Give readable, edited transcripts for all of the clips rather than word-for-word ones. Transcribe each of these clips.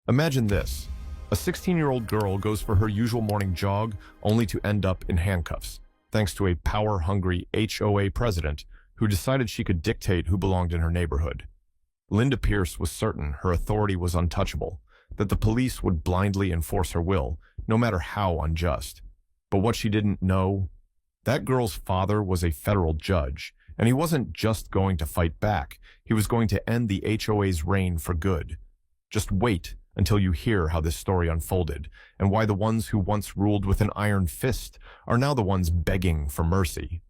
Imagine this. A 16-year-old girl goes for her usual morning jog only to end up in handcuffs, thanks to a power-hungry HOA president who decided she could dictate who belonged in her neighborhood. Linda Pierce was certain her authority was untouchable, that the police would blindly enforce her will, no matter how unjust. But what she didn't know, that girl's father was a federal judge, and he wasn't just going to fight back, he was going to end the HOA's reign for good. Just wait until you hear how this story unfolded, and why the ones who once ruled with an iron fist are now the ones begging for mercy.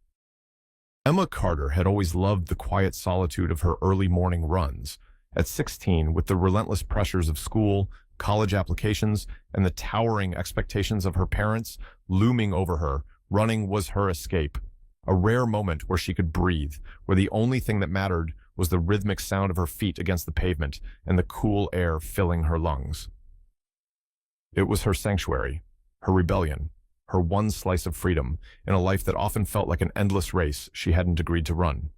Emma Carter had always loved the quiet solitude of her early morning runs. At 16, with the relentless pressures of school, college applications, and the towering expectations of her parents looming over her, running was her escape. A rare moment where she could breathe, where the only thing that mattered was the rhythmic sound of her feet against the pavement and the cool air filling her lungs. It was her sanctuary, her rebellion, her one slice of freedom in a life that often felt like an endless race she hadn't agreed to run.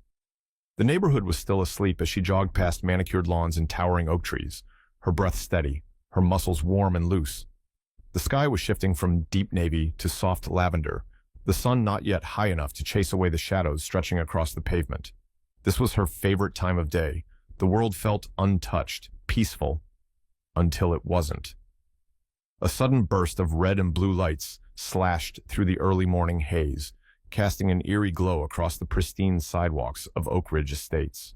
The neighborhood was still asleep as she jogged past manicured lawns and towering oak trees, her breath steady, her muscles warm and loose. The sky was shifting from deep navy to soft lavender, the sun not yet high enough to chase away the shadows stretching across the pavement. This was her favorite time of day. The world felt untouched, peaceful, until it wasn't. A sudden burst of red and blue lights slashed through the early morning haze, casting an eerie glow across the pristine sidewalks of Oak Ridge Estates.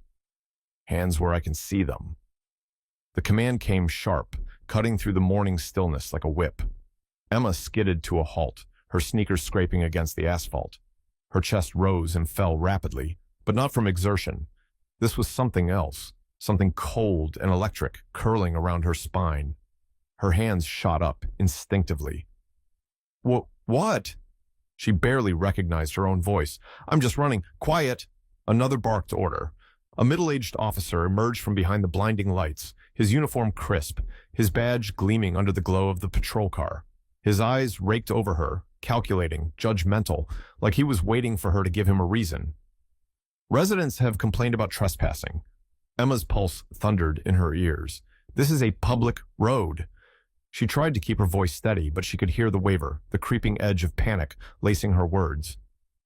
Hands where I can see them. The command came sharp, cutting through the morning stillness like a whip. Emma skidded to a halt, her sneakers scraping against the asphalt. Her chest rose and fell rapidly, but not from exertion. This was something else, something cold and electric curling around her spine. Her hands shot up instinctively. What? She barely recognized her own voice. I'm just running. Quiet! Another barked order. A middle-aged officer emerged from behind the blinding lights, his uniform crisp, his badge gleaming under the glow of the patrol car. His eyes raked over her, calculating, judgmental, like he was waiting for her to give him a reason. Residents have complained about trespassing. Emma's pulse thundered in her ears. This is a public road. She tried to keep her voice steady, but she could hear the waver, the creeping edge of panic lacing her words.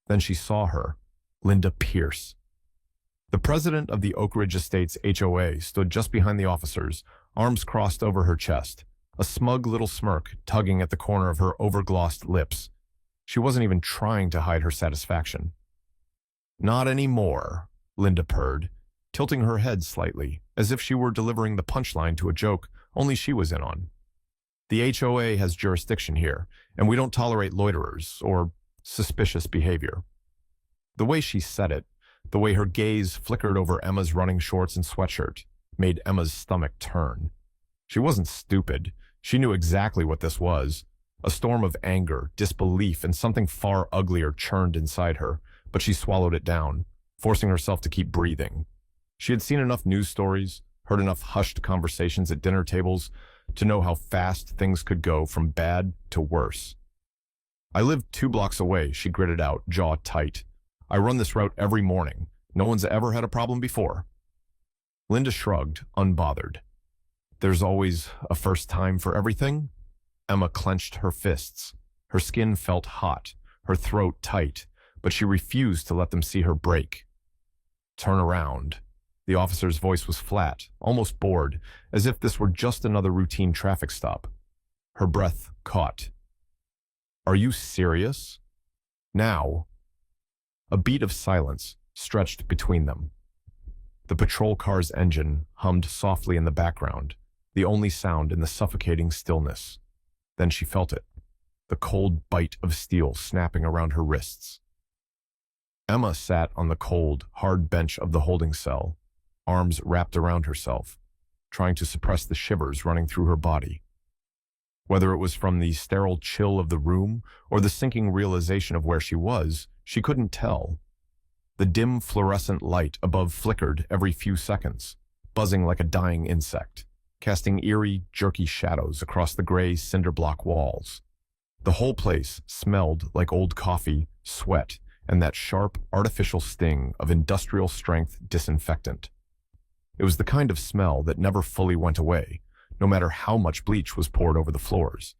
Then she saw her, Linda Pierce. The president of the Oak Ridge Estates HOA stood just behind the officers, arms crossed over her chest, a smug little smirk tugging at the corner of her overglossed lips. She wasn't even trying to hide her satisfaction. Not anymore, Linda purred, tilting her head slightly, as if she were delivering the punchline to a joke only she was in on. The HOA has jurisdiction here, and we don't tolerate loiterers or suspicious behavior. The way she said it, the way her gaze flickered over Emma's running shorts and sweatshirt, made Emma's stomach turn. She wasn't stupid. She knew exactly what this was. A storm of anger, disbelief, and something far uglier churned inside her, but she swallowed it down, forcing herself to keep breathing. She had seen enough news stories, heard enough hushed conversations at dinner tables, to know how fast things could go from bad to worse. I live 2 blocks away, she gritted out, jaw tight. I run this route every morning. No one's ever had a problem before. Linda shrugged, unbothered. There's always a first time for everything? Emma clenched her fists. Her skin felt hot, her throat tight, but she refused to let them see her break. Turn around. The officer's voice was flat, almost bored, as if this were just another routine traffic stop. Her breath caught. Are you serious? Now. A beat of silence stretched between them. The patrol car's engine hummed softly in the background, the only sound in the suffocating stillness. Then she felt it, the cold bite of steel snapping around her wrists. Emma sat on the cold, hard bench of the holding cell, arms wrapped around herself, trying to suppress the shivers running through her body. Whether it was from the sterile chill of the room or the sinking realization of where she was, she couldn't tell. The dim fluorescent light above flickered every few seconds, buzzing like a dying insect, casting eerie, jerky shadows across the gray cinder block walls. The whole place smelled like old coffee, sweat, and that sharp, artificial sting of industrial-strength disinfectant. It was the kind of smell that never fully went away, no matter how much bleach was poured over the floors.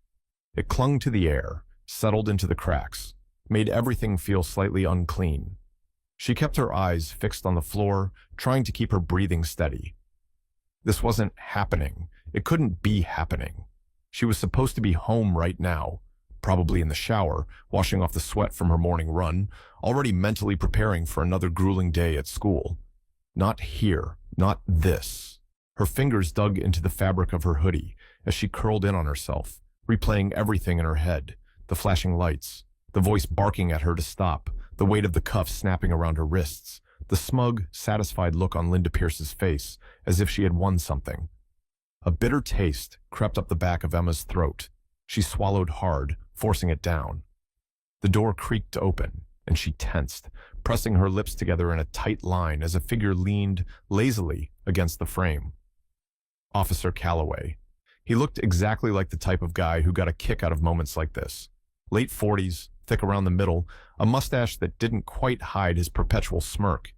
It clung to the air, settled into the cracks, made everything feel slightly unclean. She kept her eyes fixed on the floor, trying to keep her breathing steady. This wasn't happening. It couldn't be happening. She was supposed to be home right now, probably in the shower, washing off the sweat from her morning run, already mentally preparing for another grueling day at school. Not here, not this. Her fingers dug into the fabric of her hoodie as she curled in on herself, replaying everything in her head, the flashing lights, the voice barking at her to stop, the weight of the cuffs snapping around her wrists, the smug, satisfied look on Linda Pierce's face, as if she had won something. A bitter taste crept up the back of Emma's throat. She swallowed hard, forcing it down. The door creaked open, and she tensed, pressing her lips together in a tight line as a figure leaned lazily against the frame. Officer Calloway. He looked exactly like the type of guy who got a kick out of moments like this. Late 40s, thick around the middle, a mustache that didn't quite hide his perpetual smirk.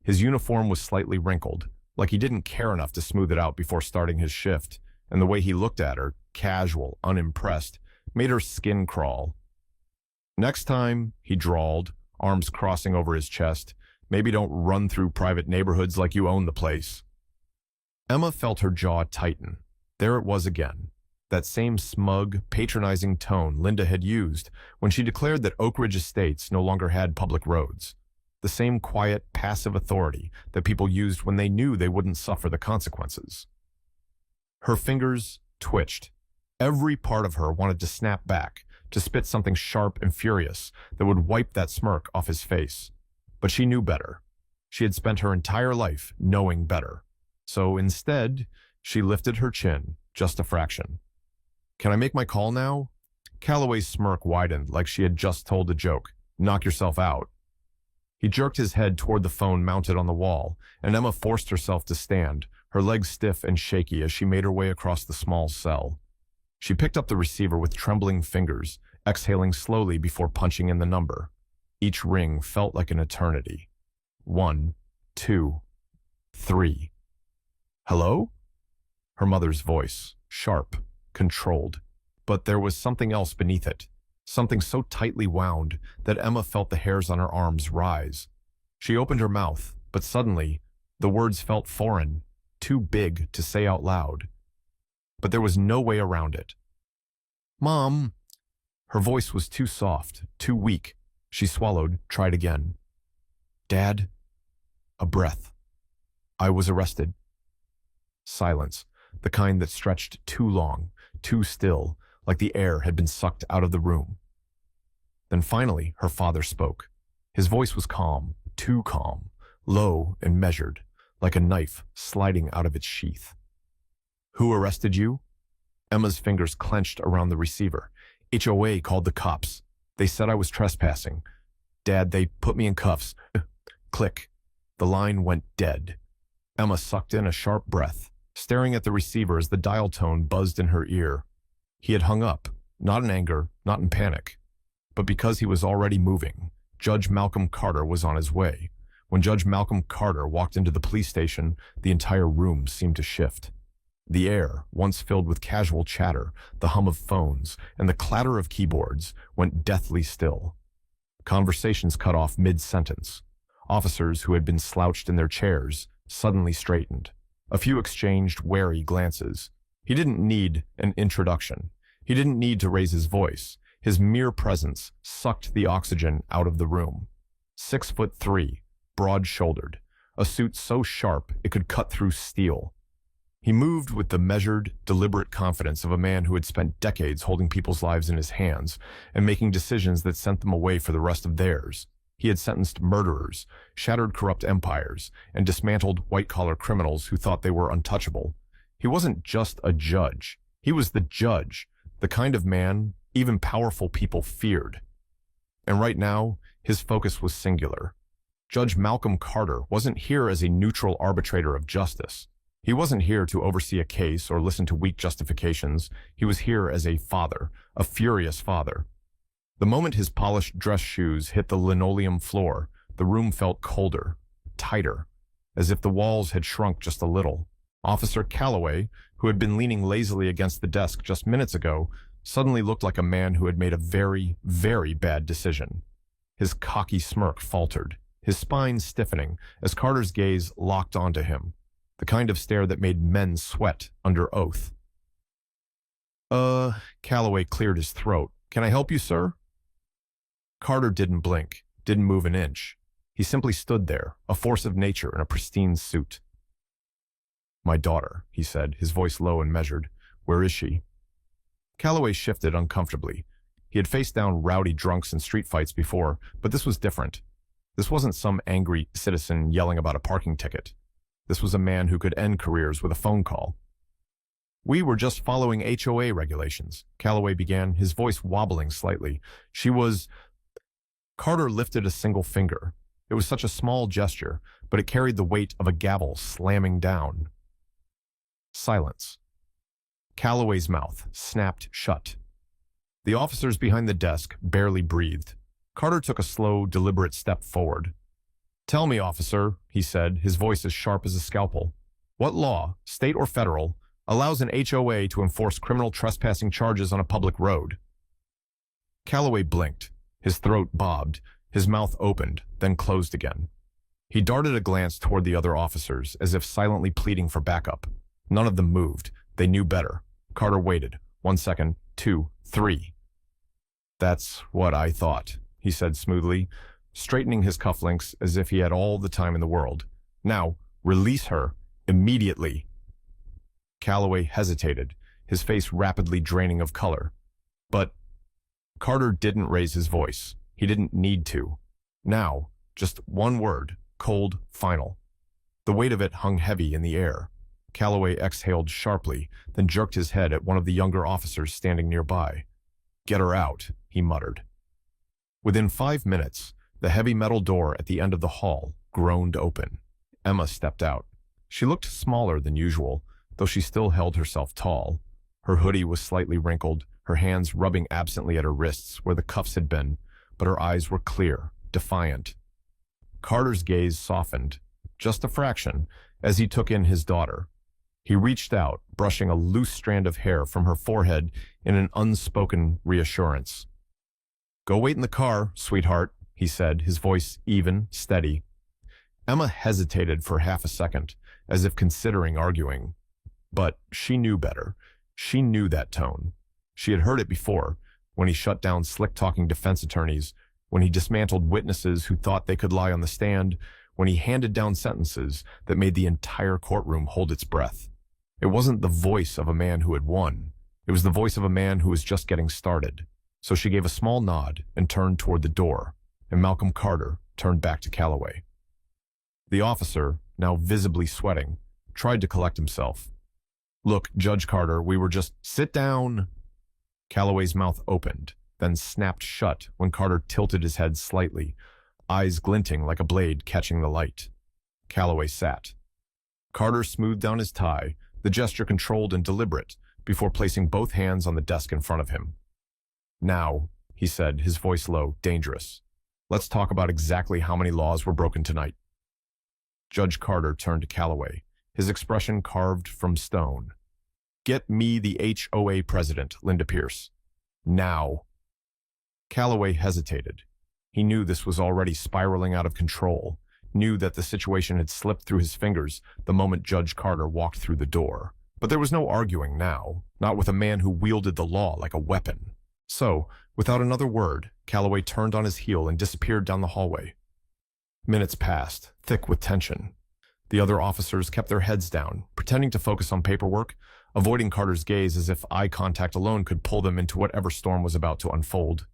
His uniform was slightly wrinkled, like he didn't care enough to smooth it out before starting his shift, and the way he looked at her, casual, unimpressed, made her skin crawl. "Next time," he drawled, arms crossing over his chest, "maybe don't run through private neighborhoods like you own the place." Emma felt her jaw tighten. There it was again. That same smug, patronizing tone Linda had used when she declared that Oak Ridge Estates no longer had public roads. The same quiet, passive authority that people used when they knew they wouldn't suffer the consequences. Her fingers twitched. Every part of her wanted to snap back, to spit something sharp and furious that would wipe that smirk off his face. But she knew better. She had spent her entire life knowing better. So instead, she lifted her chin, just a fraction. "Can I make my call now?" Calloway's smirk widened like she had just told a joke. "Knock yourself out." He jerked his head toward the phone mounted on the wall, and Emma forced herself to stand, her legs stiff and shaky as she made her way across the small cell. She picked up the receiver with trembling fingers, exhaling slowly before punching in the number. Each ring felt like an eternity. 1, 2, 3. "Hello?" Her mother's voice, sharp, controlled. But there was something else beneath it, something so tightly wound that Emma felt the hairs on her arms rise. She opened her mouth, but suddenly, the words felt foreign, too big to say out loud. But there was no way around it. "Mom!" Her voice was too soft, too weak. She swallowed, tried again. "Dad?" A breath. "I was arrested." Silence, the kind that stretched too long, too still, like the air had been sucked out of the room. Then finally, her father spoke. His voice was calm, too calm, low and measured, like a knife sliding out of its sheath. "Who arrested you?" Emma's fingers clenched around the receiver. "HOA called the cops. They said I was trespassing. Dad, they put me in cuffs." Click. The line went dead. Emma sucked in a sharp breath, staring at the receiver as the dial tone buzzed in her ear. He had hung up, not in anger, not in panic, but because he was already moving. Judge Malcolm Carter was on his way. When Judge Malcolm Carter walked into the police station, the entire room seemed to shift. The air, once filled with casual chatter, the hum of phones, and the clatter of keyboards, went deathly still. Conversations cut off mid-sentence. Officers who had been slouched in their chairs suddenly straightened. A few exchanged wary glances. He didn't need an introduction. He didn't need to raise his voice. His mere presence sucked the oxygen out of the room. 6'3", broad-shouldered, a suit so sharp it could cut through steel. He moved with the measured, deliberate confidence of a man who had spent decades holding people's lives in his hands and making decisions that sent them away for the rest of theirs. He had sentenced murderers, shattered corrupt empires, and dismantled white-collar criminals who thought they were untouchable. He wasn't just a judge. He was the judge, the kind of man even powerful people feared. And right now, his focus was singular. Judge Malcolm Carter wasn't here as a neutral arbitrator of justice. He wasn't here to oversee a case or listen to weak justifications. He was here as a father, a furious father. The moment his polished dress shoes hit the linoleum floor, the room felt colder, tighter, as if the walls had shrunk just a little. Officer Calloway, who had been leaning lazily against the desk just minutes ago, suddenly looked like a man who had made a very, very bad decision. His cocky smirk faltered, his spine stiffening as Carter's gaze locked onto him, the kind of stare that made men sweat under oath. Calloway cleared his throat. "Can I help you, sir?" Carter didn't blink, didn't move an inch. He simply stood there, a force of nature in a pristine suit. "My daughter," he said, his voice low and measured. "Where is she?" Calloway shifted uncomfortably. He had faced down rowdy drunks in street fights before, but this was different. This wasn't some angry citizen yelling about a parking ticket. This was a man who could end careers with a phone call. "We were just following HOA regulations," Calloway began, his voice wobbling slightly. "She was—" Carter lifted a single finger. It was such a small gesture, but it carried the weight of a gavel slamming down. Silence. Calloway's mouth snapped shut. The officers behind the desk barely breathed. Carter took a slow, deliberate step forward. "Tell me, officer," he said, his voice as sharp as a scalpel. "What law, state or federal, allows an HOA to enforce criminal trespassing charges on a public road?" Calloway blinked. His throat bobbed. His mouth opened, then closed again. He darted a glance toward the other officers, as if silently pleading for backup. None of them moved. They knew better. Carter waited. 1 second, 2, 3. "That's what I thought," he said smoothly, straightening his cufflinks as if he had all the time in the world. "Now, release her, immediately." Calloway hesitated, his face rapidly draining of color. But Carter didn't raise his voice. He didn't need to. Now, just one word, cold, final. The weight of it hung heavy in the air. Calloway exhaled sharply, then jerked his head at one of the younger officers standing nearby. "Get her out," he muttered. Within 5 minutes, the heavy metal door at the end of the hall groaned open. Emma stepped out. She looked smaller than usual, though she still held herself tall. Her hoodie was slightly wrinkled, her hands rubbing absently at her wrists where the cuffs had been, but her eyes were clear, defiant. Carter's gaze softened, just a fraction, as he took in his daughter. He reached out, brushing a loose strand of hair from her forehead in an unspoken reassurance. "Go wait in the car, sweetheart," he said, his voice even, steady. Emma hesitated for half a second, as if considering arguing. But she knew better. She knew that tone. She had heard it before, when he shut down slick-talking defense attorneys, when he dismantled witnesses who thought they could lie on the stand, when he handed down sentences that made the entire courtroom hold its breath. It wasn't the voice of a man who had won. It was the voice of a man who was just getting started. So she gave a small nod and turned toward the door, and Malcolm Carter turned back to Calloway. The officer, now visibly sweating, tried to collect himself. "Look, Judge Carter, we were just—" "Sit down!" Calloway's mouth opened, then snapped shut when Carter tilted his head slightly, eyes glinting like a blade catching the light. Calloway sat. Carter smoothed down his tie, the gesture controlled and deliberate, before placing both hands on the desk in front of him. "Now," he said, his voice low, dangerous. "Let's talk about exactly how many laws were broken tonight." Judge Carter turned to Calloway, his expression carved from stone. "Get me the HOA president, Linda Pierce. Now." Calloway hesitated. He knew this was already spiraling out of control, knew that the situation had slipped through his fingers the moment Judge Carter walked through the door. But there was no arguing now, not with a man who wielded the law like a weapon. So, without another word, Calloway turned on his heel and disappeared down the hallway. Minutes passed, thick with tension. The other officers kept their heads down, pretending to focus on paperwork, avoiding Carter's gaze as if eye contact alone could pull them into whatever storm was about to unfold.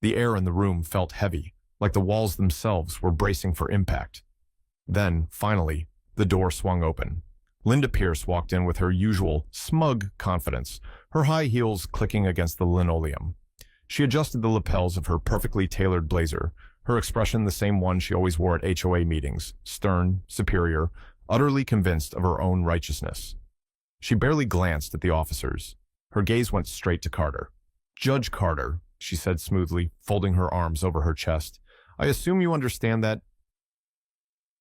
The air in the room felt heavy, like the walls themselves were bracing for impact. Then, finally, the door swung open. Linda Pierce walked in with her usual smug confidence, her high heels clicking against the linoleum. She adjusted the lapels of her perfectly tailored blazer, her expression the same one she always wore at HOA meetings, stern, superior, utterly convinced of her own righteousness. She barely glanced at the officers. Her gaze went straight to Carter. "Judge Carter," she said smoothly, folding her arms over her chest, "I assume you understand that—"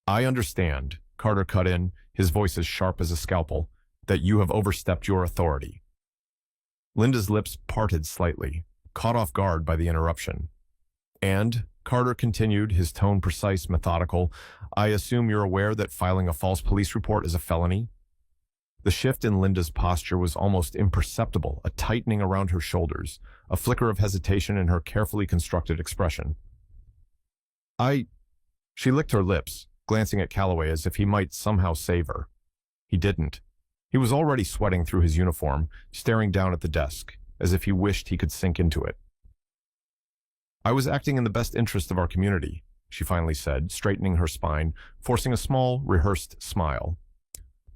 "I understand," Carter cut in, his voice as sharp as a scalpel. that you have overstepped your authority." Linda's lips parted slightly, caught off guard by the interruption. "And," Carter continued, his tone precise, methodical, "I assume you're aware that filing a false police report is a felony?" The shift in Linda's posture was almost imperceptible, a tightening around her shoulders, a flicker of hesitation in her carefully constructed expression. She licked her lips, glancing at Calloway as if he might somehow save her. He didn't. He was already sweating through his uniform, staring down at the desk, as if he wished he could sink into it. "I was acting in the best interest of our community," she finally said, straightening her spine, forcing a small, rehearsed smile.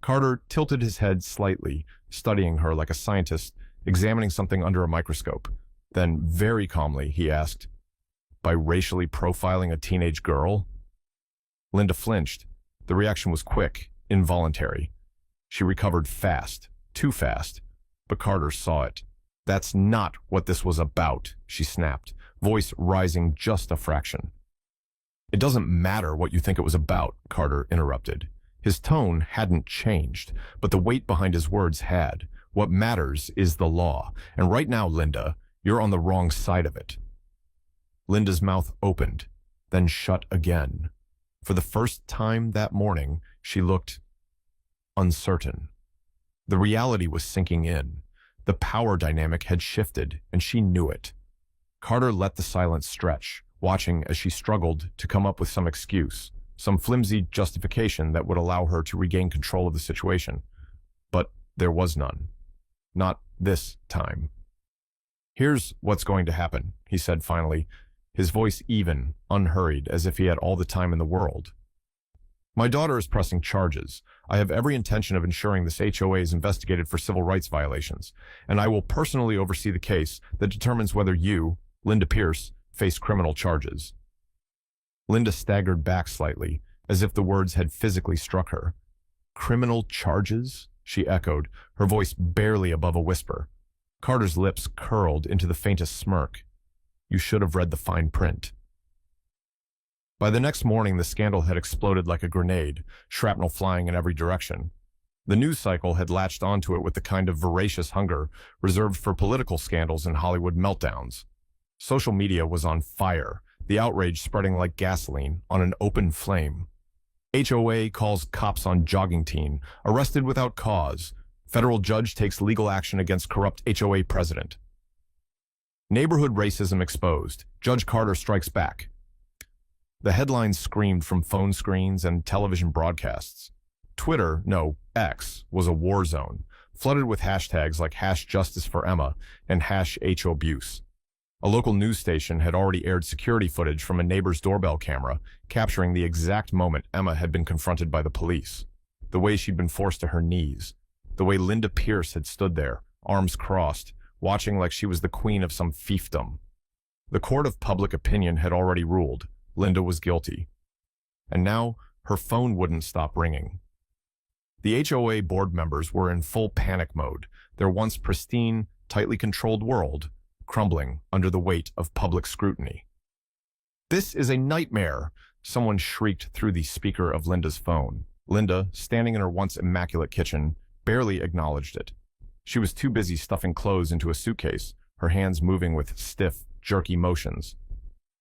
Carter tilted his head slightly, studying her like a scientist examining something under a microscope. Then, very calmly, he asked, "By racially profiling a teenage girl?" Linda flinched. The reaction was quick, involuntary. She recovered fast, too fast, but Carter saw it. "That's not what this was about," she snapped, voice rising just a fraction. "It doesn't matter what you think it was about," Carter interrupted. His tone hadn't changed, but the weight behind his words had. "What matters is the law, and right now, Linda, you're on the wrong side of it." Linda's mouth opened, then shut again. For the first time that morning, she looked uncertain. The reality was sinking in. The power dynamic had shifted, and she knew it. Carter let the silence stretch, watching as she struggled to come up with some excuse, some flimsy justification that would allow her to regain control of the situation. But there was none. Not this time. "Here's what's going to happen," he said finally, his voice even, unhurried, as if he had all the time in the world. "My daughter is pressing charges. I have every intention of ensuring this HOA is investigated for civil rights violations, and I will personally oversee the case that determines whether you, Linda Pierce, face criminal charges." Linda staggered back slightly, as if the words had physically struck her. "Criminal charges?" she echoed, her voice barely above a whisper. Carter's lips curled into the faintest smirk. "You should have read the fine print." By the next morning, the scandal had exploded like a grenade, shrapnel flying in every direction. The news cycle had latched onto it with the kind of voracious hunger reserved for political scandals and Hollywood meltdowns. Social media was on fire, the outrage spreading like gasoline on an open flame. HOA calls cops on jogging teen, arrested without cause. Federal judge takes legal action against corrupt HOA president. Neighborhood racism exposed. Judge Carter strikes back. The headlines screamed from phone screens and television broadcasts. Twitter, no, X, was a war zone, flooded with hashtags like #JusticeForEmma and #HOAbuse. A local news station had already aired security footage from a neighbor's doorbell camera, capturing the exact moment Emma had been confronted by the police. The way she'd been forced to her knees. The way Linda Pierce had stood there, arms crossed, watching like she was the queen of some fiefdom. The court of public opinion had already ruled. Linda was guilty. And now, her phone wouldn't stop ringing. The HOA board members were in full panic mode, their once pristine, tightly controlled world crumbling under the weight of public scrutiny. "This is a nightmare," someone shrieked through the speaker of Linda's phone. Linda, standing in her once immaculate kitchen, barely acknowledged it. She was too busy stuffing clothes into a suitcase, her hands moving with stiff, jerky motions.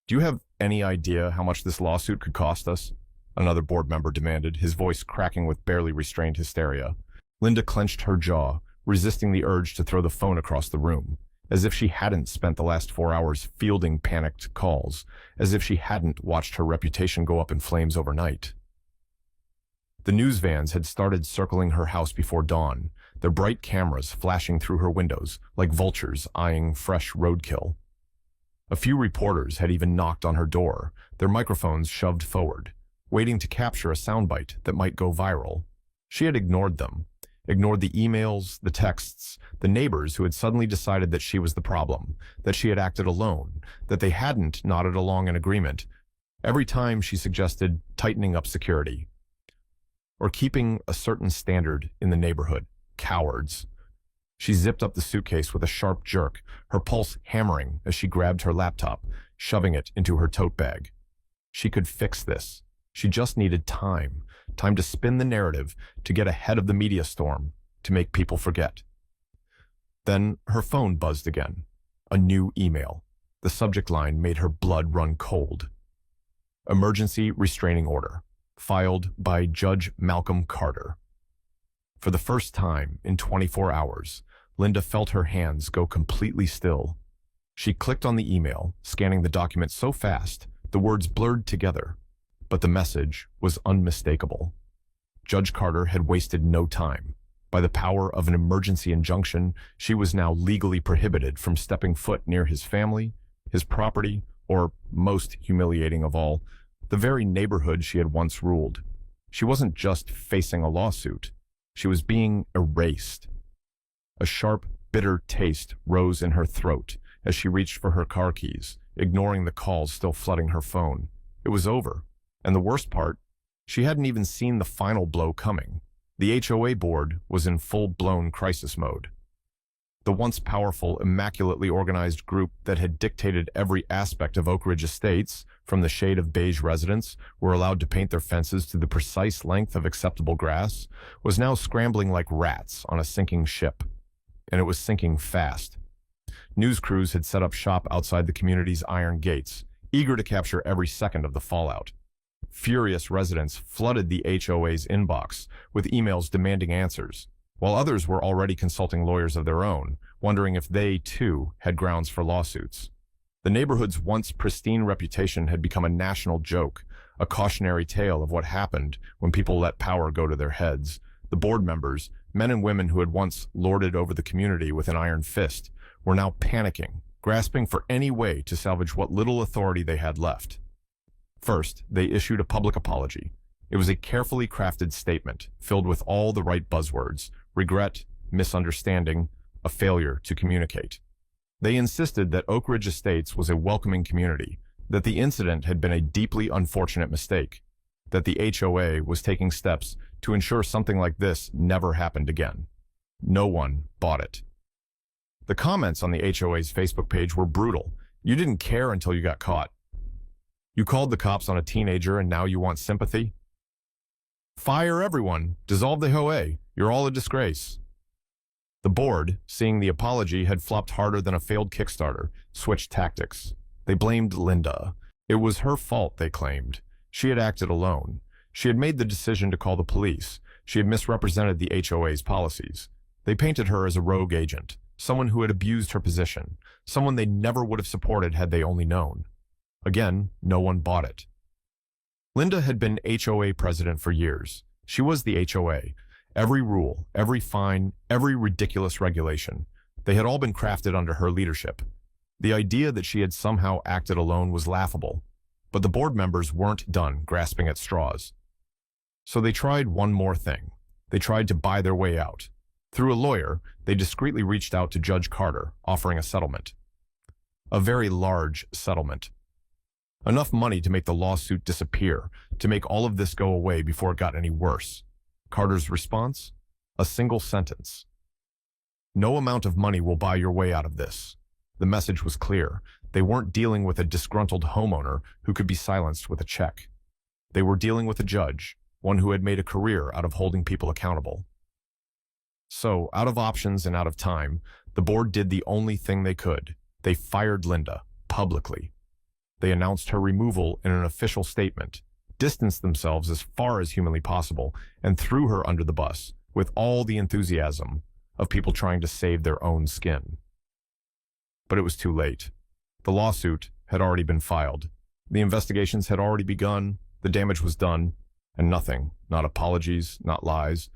"Do you have any idea how much this lawsuit could cost us?" another board member demanded, his voice cracking with barely restrained hysteria. Linda clenched her jaw, resisting the urge to throw the phone across the room, as if she hadn't spent the last 4 hours fielding panicked calls, as if she hadn't watched her reputation go up in flames overnight. The news vans had started circling her house before dawn, their bright cameras flashing through her windows like vultures eyeing fresh roadkill. A few reporters had even knocked on her door, their microphones shoved forward, waiting to capture a soundbite that might go viral. She had ignored them, ignored the emails, the texts, the neighbors who had suddenly decided that she was the problem, that she had acted alone, that they hadn't nodded along in agreement. Every time she suggested tightening up security, or keeping a certain standard in the neighborhood. Cowards. She zipped up the suitcase with a sharp jerk, her pulse hammering as she grabbed her laptop, shoving it into her tote bag. She could fix this. She just needed time. Time to spin the narrative, to get ahead of the media storm. to make people forget. Then her phone buzzed again. A new email. The subject line made her blood run cold. Emergency restraining order, filed by Judge Malcolm Carter. For the first time in 24 hours, Linda felt her hands go completely still. She clicked on the email, scanning the document so fast, the words blurred together. But the message was unmistakable. Judge Carter had wasted no time. By the power of an emergency injunction, she was now legally prohibited from stepping foot near his family, his property, or, most humiliating of all, the very neighborhood she had once ruled. She wasn't just facing a lawsuit. She was being erased. A sharp, bitter taste rose in her throat as she reached for her car keys, ignoring the calls still flooding her phone. It was over. And the worst part, she hadn't even seen the final blow coming. The HOA board was in full-blown crisis mode. The once powerful, immaculately organized group that had dictated every aspect of Oak Ridge Estates, from the shade of beige residents were allowed to paint their fences to the precise length of acceptable grass, was now scrambling like rats on a sinking ship. And it was sinking fast. News crews had set up shop outside the community's iron gates, eager to capture every second of the fallout. Furious residents flooded the HOA's inbox with emails demanding answers, while others were already consulting lawyers of their own, wondering if they, too, had grounds for lawsuits. The neighborhood's once pristine reputation had become a national joke, a cautionary tale of what happened when people let power go to their heads. The board members, men and women who had once lorded over the community with an iron fist, were now panicking, grasping for any way to salvage what little authority they had left. First, they issued a public apology. It was a carefully crafted statement, filled with all the right buzzwords: regret, misunderstanding, a failure to communicate. They insisted that Oak Ridge Estates was a welcoming community, that the incident had been a deeply unfortunate mistake, that the HOA was taking steps to ensure something like this never happened again. No one bought it. The comments on the HOA's Facebook page were brutal. You didn't care until you got caught. You called the cops on a teenager and now you want sympathy? Fire everyone. Dissolve the HOA. You're all a disgrace. The board, seeing the apology had flopped harder than a failed Kickstarter, switched tactics. They blamed Linda. It was her fault, they claimed. She had acted alone. She had made the decision to call the police. She had misrepresented the HOA's policies. They painted her as a rogue agent, someone who had abused her position, someone they never would have supported had they only known. Again, no one bought it. Linda had been HOA president for years. She was the HOA. Every rule, every fine, every ridiculous regulation, they had all been crafted under her leadership. The idea that she had somehow acted alone was laughable, but the board members weren't done grasping at straws. So they tried one more thing. They tried to buy their way out. Through a lawyer, they discreetly reached out to Judge Carter, offering a settlement. A very large settlement. Enough money to make the lawsuit disappear, to make all of this go away before it got any worse. Carter's response? A single sentence. No amount of money will buy your way out of this. The message was clear. They weren't dealing with a disgruntled homeowner who could be silenced with a check. They were dealing with a judge, one who had made a career out of holding people accountable. So, out of options and out of time, the board did the only thing they could. They fired Linda, publicly. They announced her removal in an official statement, distanced themselves as far as humanly possible, and threw her under the bus with all the enthusiasm of people trying to save their own skin. But it was too late. The lawsuit had already been filed. The investigations had already begun. The damage was done, and nothing, not apologies, not lies,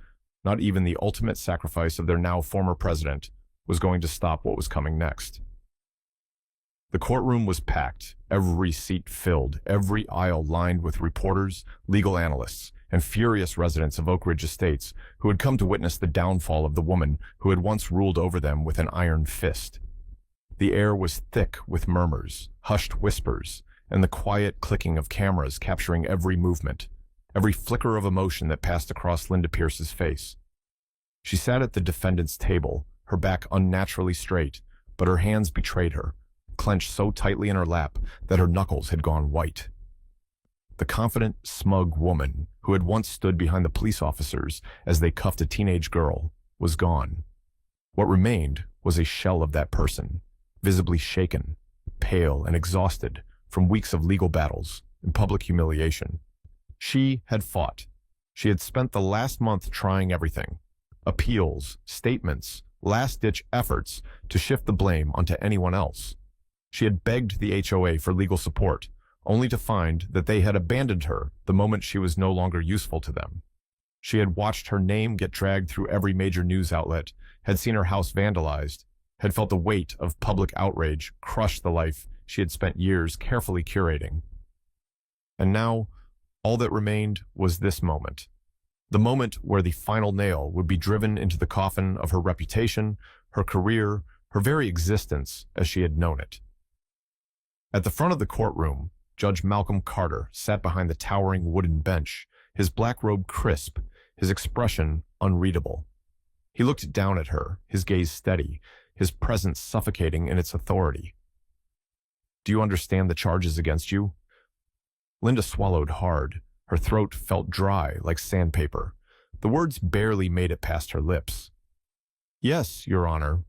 not even the ultimate sacrifice of their now former president, was going to stop what was coming next. The courtroom was packed, every seat filled, every aisle lined with reporters, legal analysts, and furious residents of Oak Ridge Estates who had come to witness the downfall of the woman who had once ruled over them with an iron fist. The air was thick with murmurs, hushed whispers, and the quiet clicking of cameras capturing every movement, every flicker of emotion that passed across Linda Pierce's face. She sat at the defendant's table, her back unnaturally straight, but her hands betrayed her, clenched so tightly in her lap that her knuckles had gone white. The confident, smug woman who had once stood behind the police officers as they cuffed a teenage girl, was gone. What remained was a shell of that person, visibly shaken, pale and exhausted from weeks of legal battles and public humiliation. She had fought. She had spent the last month trying everything: appeals, statements, last-ditch efforts to shift the blame onto anyone else. She had begged the HOA for legal support, only to find that they had abandoned her the moment she was no longer useful to them. She had watched her name get dragged through every major news outlet, had seen her house vandalized, had felt the weight of public outrage crush the life she had spent years carefully curating. And now, all that remained was this moment. The moment where the final nail would be driven into the coffin of her reputation, her career, her very existence as she had known it. At the front of the courtroom, Judge Malcolm Carter sat behind the towering wooden bench, his black robe crisp, his expression unreadable. He looked down at her, his gaze steady, his presence suffocating in its authority. "Do you understand the charges against you?" Linda swallowed hard. Her throat felt dry like sandpaper. The words barely made it past her lips. "Yes, Your Honor."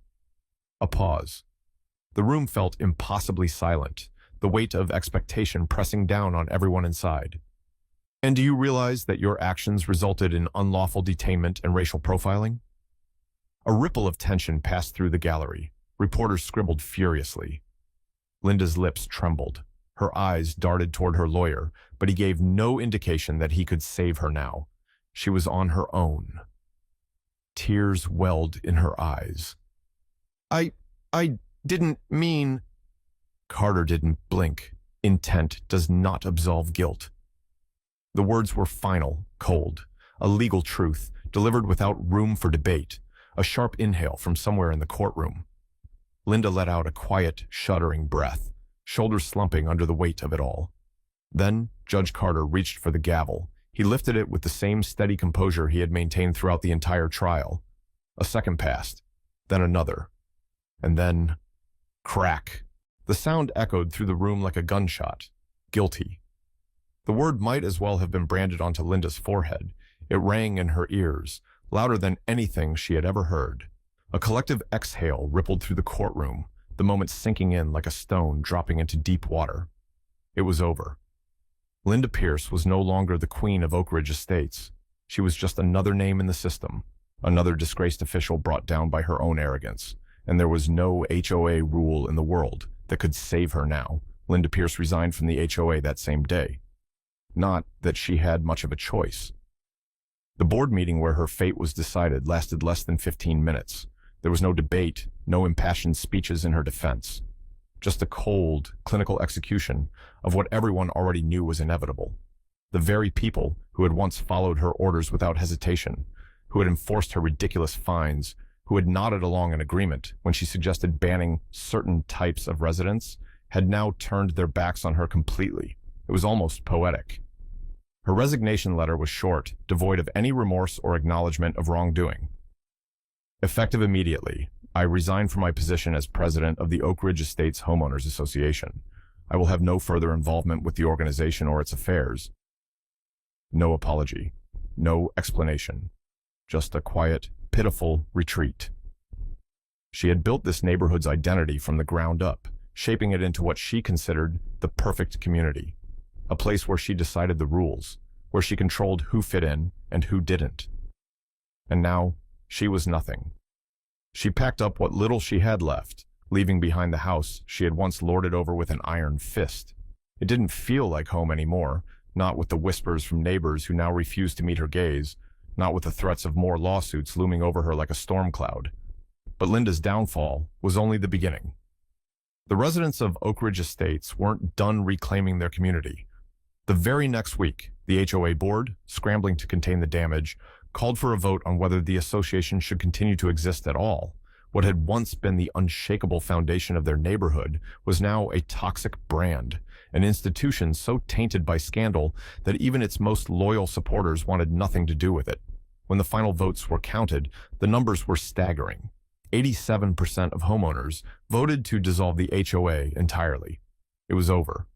A pause. The room felt impossibly silent, the weight of expectation pressing down on everyone inside. "And do you realize that your actions resulted in unlawful detainment and racial profiling?" A ripple of tension passed through the gallery. Reporters scribbled furiously. Linda's lips trembled. Her eyes darted toward her lawyer, but he gave no indication that he could save her now. She was on her own. Tears welled in her eyes. I didn't mean..." Carter didn't blink. Intent does not absolve guilt. The words were final, cold, a legal truth, delivered without room for debate, a sharp inhale from somewhere in the courtroom. Linda let out a quiet, shuddering breath, shoulders slumping under the weight of it all. Then Judge Carter reached for the gavel. He lifted it with the same steady composure he had maintained throughout the entire trial. A second passed, then another, and then... crack! The sound echoed through the room like a gunshot. Guilty. The word might as well have been branded onto Linda's forehead. It rang in her ears, louder than anything she had ever heard. A collective exhale rippled through the courtroom, the moment sinking in like a stone dropping into deep water. It was over. Linda Pierce was no longer the queen of Oak Ridge Estates. She was just another name in the system, another disgraced official brought down by her own arrogance, and there was no HOA rule in the world that could save her now. Linda Pierce resigned from the HOA that same day. Not that she had much of a choice. The board meeting where her fate was decided lasted less than 15 minutes. There was no debate, no impassioned speeches in her defense. Just a cold, clinical execution of what everyone already knew was inevitable. The very people who had once followed her orders without hesitation, who had enforced her ridiculous fines, who had nodded along in agreement when she suggested banning certain types of residents, had now turned their backs on her completely. It was almost poetic. Her resignation letter was short, devoid of any remorse or acknowledgement of wrongdoing. "Effective immediately, I resign from my position as president of the Oak Ridge Estates Homeowners Association. I will have no further involvement with the organization or its affairs." No apology, no explanation, just a quiet, pitiful retreat. She had built this neighborhood's identity from the ground up, shaping it into what she considered the perfect community, a place where she decided the rules, where she controlled who fit in and who didn't. And now, she was nothing. She packed up what little she had left, leaving behind the house she had once lorded over with an iron fist. It didn't feel like home anymore, not with the whispers from neighbors who now refused to meet her gaze, not with the threats of more lawsuits looming over her like a storm cloud. But Linda's downfall was only the beginning. The residents of Oak Ridge Estates weren't done reclaiming their community. The very next week, the HOA board, scrambling to contain the damage, called for a vote on whether the association should continue to exist at all. What had once been the unshakable foundation of their neighborhood was now a toxic brand, an institution so tainted by scandal that even its most loyal supporters wanted nothing to do with it. When the final votes were counted, the numbers were staggering. 87% of homeowners voted to dissolve the HOA entirely. It was over.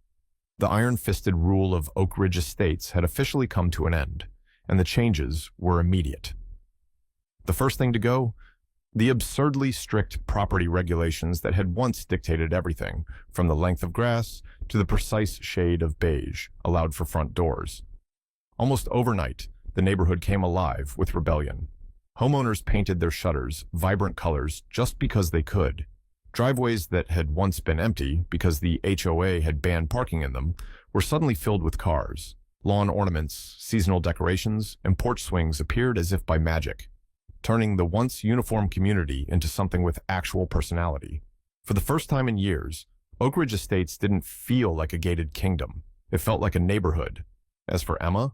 The iron-fisted rule of Oak Ridge Estates had officially come to an end, and the changes were immediate. The first thing to go? The absurdly strict property regulations that had once dictated everything, from the length of grass to the precise shade of beige allowed for front doors. Almost overnight, the neighborhood came alive with rebellion. Homeowners painted their shutters vibrant colors just because they could. Driveways that had once been empty because the HOA had banned parking in them were suddenly filled with cars. Lawn ornaments, seasonal decorations, and porch swings appeared as if by magic, turning the once uniform community into something with actual personality. For the first time in years, Oak Ridge Estates didn't feel like a gated kingdom. It felt like a neighborhood. As for Emma,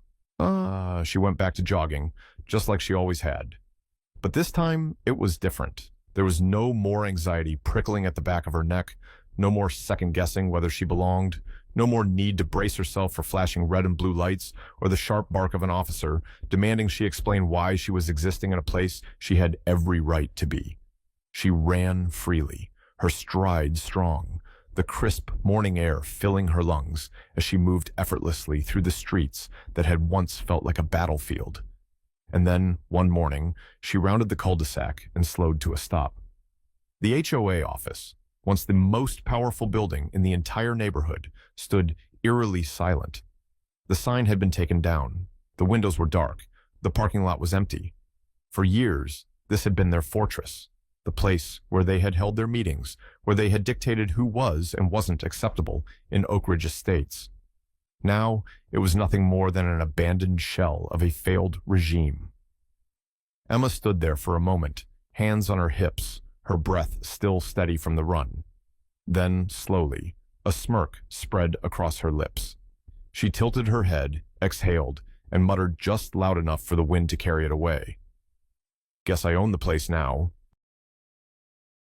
she went back to jogging, just like she always had. But this time, it was different. There was no more anxiety prickling at the back of her neck, no more second-guessing whether she belonged, no more need to brace herself for flashing red and blue lights or the sharp bark of an officer demanding she explain why she was existing in a place she had every right to be. She ran freely, her stride strong, the crisp morning air filling her lungs as she moved effortlessly through the streets that had once felt like a battlefield. And then, one morning, she rounded the cul-de-sac and slowed to a stop. The HOA office, once the most powerful building in the entire neighborhood, stood eerily silent. The sign had been taken down. The windows were dark. The parking lot was empty. For years, this had been their fortress, the place where they had held their meetings, where they had dictated who was and wasn't acceptable in Oak Ridge Estates. Now, it was nothing more than an abandoned shell of a failed regime. Emma stood there for a moment, hands on her hips, her breath still steady from the run. Then, slowly, a smirk spread across her lips. She tilted her head, exhaled, and muttered just loud enough for the wind to carry it away. "Guess I own the place now.